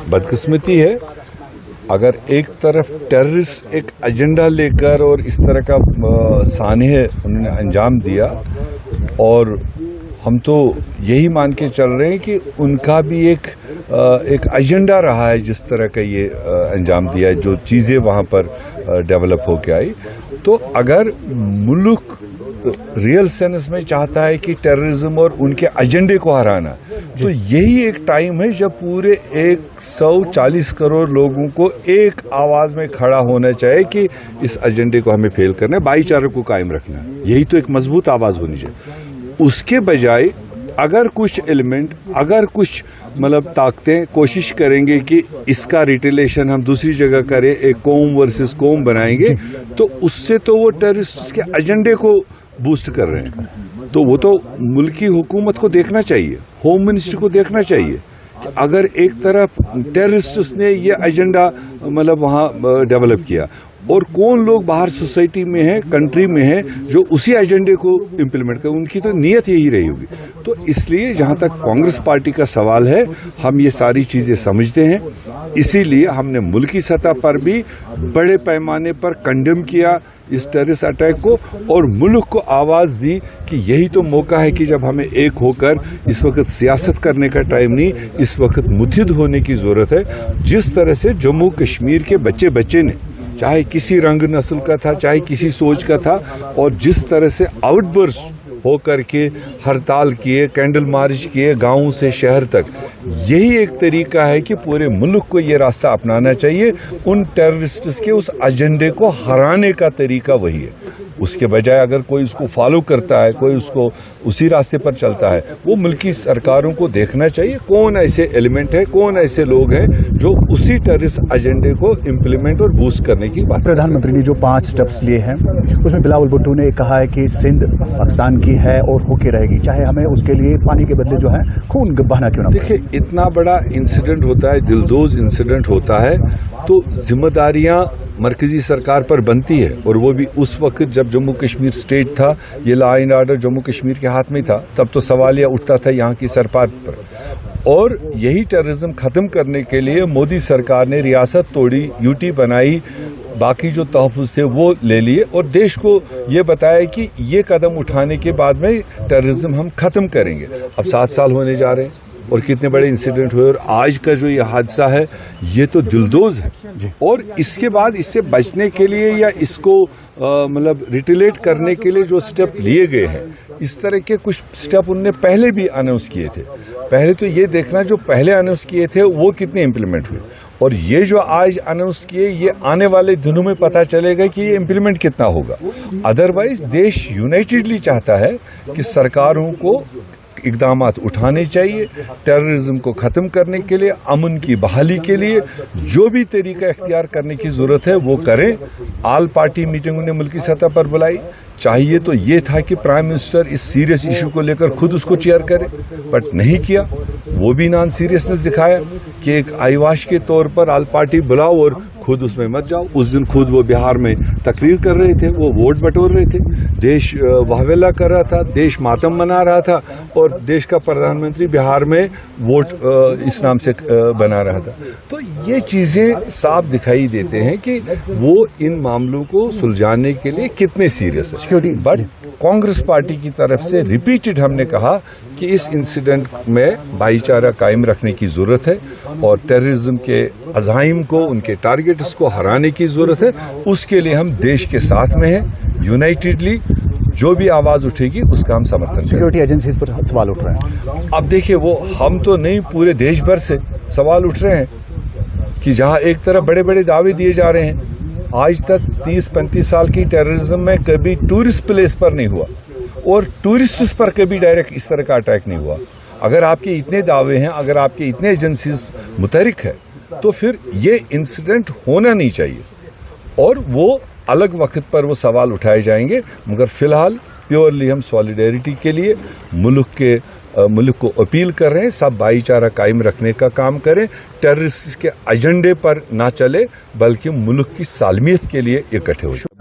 बदकिस्मती है अगर एक तरफ टेररिस्ट एक एजेंडा लेकर और इस तरह का सानह उन्होंने अंजाम दिया, और हम तो यही मान के चल रहे हैं कि उनका भी एक एजेंडा रहा है जिस तरह का ये अंजाम दिया है, जो चीज़ें वहाँ पर डेवलप होके आई। तो अगर मुल्क रियल सेंस में चाहता है कि टेररिज्म और उनके एजेंडे को हराना, तो यही एक टाइम है जब पूरे 140 करोड़ लोगों को एक आवाज़ में खड़ा होना चाहिए कि इस एजेंडे को हमें फेल करना है, भाईचारे को कायम रखना है। यही तो एक मजबूत आवाज़ होनी चाहिए। उसके बजाय अगर कुछ एलिमेंट, अगर कुछ ताकतें कोशिश करेंगे कि इसका रिटेलेशन हम दूसरी जगह करें, एक कौम वर्सेस कौम बनाएंगे, तो उससे तो वो टेररिस्ट के एजेंडे को बूस्ट कर रहे हैं। तो वो तो मुल्क की हुकूमत को देखना चाहिए, होम मिनिस्टर को देखना चाहिए कि अगर एक तरफ टेररिस्ट ने ये एजेंडा वहाँ डेवलप किया, और कौन लोग बाहर सोसाइटी में हैं, कंट्री में हैं, जो उसी एजेंडे को इम्प्लीमेंट कर, उनकी तो नीयत यही रही होगी। तो इसलिए जहाँ तक कांग्रेस पार्टी का सवाल है, हम ये सारी चीज़ें समझते हैं, इसीलिए हमने मुल्की सतह पर भी बड़े पैमाने पर कंडेम किया इस टेररिस्ट अटैक को, और मुल्क को आवाज़ दी कि यही तो मौका है कि जब हमें एक होकर, इस वक्त सियासत करने का टाइम नहीं, इस वक्त मुत्हिद होने की ज़रूरत है। जिस तरह से जम्मू कश्मीर के बच्चे ने, चाहे किसी रंग नस्ल का था, चाहे किसी सोच का था, और जिस तरह से आउटबर्स्ट होकर के हड़ताल किए, कैंडल मार्च किए गांवों से शहर तक, यही एक तरीका है कि पूरे मुल्क को ये रास्ता अपनाना चाहिए। उन टेररिस्ट्स के उस एजेंडे को हराने का तरीका वही है। उसके बजाय अगर कोई उसको फॉलो करता है, कोई उसको उसी रास्ते पर चलता है, वो मुल्की सरकारों को देखना चाहिए कौन ऐसे एलिमेंट है, कौन ऐसे लोग हैं जो उसी टेररिस्ट एजेंडे को इम्प्लीमेंट और बूस्ट करने की बात। प्रधानमंत्री ने जो 5 स्टेप्स लिए हैं, उसमें बिलावल भुट्टो ने कहा है कि सिंध पाकिस्तान की है और होके रहेगी, चाहे हमें उसके लिए पानी के बदले जो है खून बहाना क्यों ना। देखिए, इतना बड़ा इंसिडेंट होता है, दिलदोज इंसिडेंट होता है, तो जिम्मेदारियां मरकजी सरकार पर बनती है, और वो भी उस वक्त जब जम्मू कश्मीर स्टेट था, ये law and order Jammu Kashmir के हाथ में था, तब तो सवाल यह उठता था यहाँ की सरकार पर। और यही टेररिज्म ख़त्म करने के लिए मोदी सरकार ने रियासत तोड़ी, यूटी बनाई, बाकी जो तहफ़्फ़ुज़ थे वो ले लिए, और देश को ये बताया कि ये कदम उठाने के बाद में टेररिज्म हम ख़त्म करेंगे। अब 7 साल होने जा रहे हैं, और कितने बड़े इंसिडेंट हुए, और आज का जो ये हादसा है ये तो दिलदोज है। और इसके बाद इससे बचने के लिए या इसको रिटेलेट करने के लिए जो स्टेप लिए गए हैं, इस तरह के कुछ स्टेप उनने पहले भी अनाउंस किए थे। पहले तो ये देखना जो पहले अनाउंस किए थे वो कितने इम्प्लीमेंट हुए, और ये जो आज अनाउंस किए, ये आने वाले दिनों में पता चलेगा कि ये इम्प्लीमेंट कितना होगा। अदरवाइज देश यूनाइटेडली चाहता है कि सरकारों को इक़दामात उठाने चाहिए टेररिज्म को ख़त्म करने के लिए, अमन की बहाली के लिए जो भी तरीका इख्तियार करने की ज़रूरत है वो करें। आल पार्टी मीटिंग उन्हें मुल्की सतह पर बुलाई, चाहिए तो ये था कि प्राइम मिनिस्टर इस सीरियस इशू को लेकर खुद उसको चेयर करे, बट नहीं किया। वो भी नॉन सीरियसनेस दिखाया कि एक आईवाश के तौर पर आल पार्टी बुलाओ और खुद उसमें मत जाओ। उस दिन खुद वो बिहार में तकरीर कर रहे थे, वो वोट बटोर रहे थे, देश वाहवेला कर रहा था, देश मातम मना रहा था, और देश का प्रधानमंत्री बिहार में वोट इस नाम से बना रहा था। तो ये चीज़ें साफ दिखाई देते हैं कि वो इन मामलों को सुलझाने के लिए कितने सीरियस है। बट कांग्रेस पार्टी की तरफ से रिपीटेड हमने कहा कि इस इंसिडेंट में भाईचारा कायम रखने की ज़रूरत है, और टेररिज्म के अज़ाइम को, उनके टारगेट्स को हराने की ज़रूरत है। उसके लिए हम देश के साथ में हैं, यूनाइटेडली जो भी आवाज़ उठेगी उसका हम समर्थन करेंगे। सिक्योरिटी एजेंसीज पर सवाल उठ रहे हैं। अब देखिए, वो हम तो नहीं, पूरे देश भर से सवाल उठ रहे हैं कि जहाँ एक तरफ बड़े बड़े दावे दिए जा रहे हैं, आज तक 30-35 साल की टेररिज्म में कभी टूरिस्ट प्लेस पर नहीं हुआ, और टूरिस्ट्स पर कभी डायरेक्ट इस तरह का अटैक नहीं हुआ। अगर आपके इतने दावे हैं, अगर आपके इतने एजेंसीज मुतहरिक है, तो फिर ये इंसिडेंट होना नहीं चाहिए, और वो अलग वक्त पर वो सवाल उठाए जाएंगे। मगर फिलहाल प्योरली हम सॉलिडेरिटी के लिए मुल्क को अपील कर रहे हैं, सब भाईचारा कायम रखने का काम करें, टेररिस्ट के एजेंडे पर ना चले, बल्कि मुल्क की सालमियत के लिए इकट्ठे हो।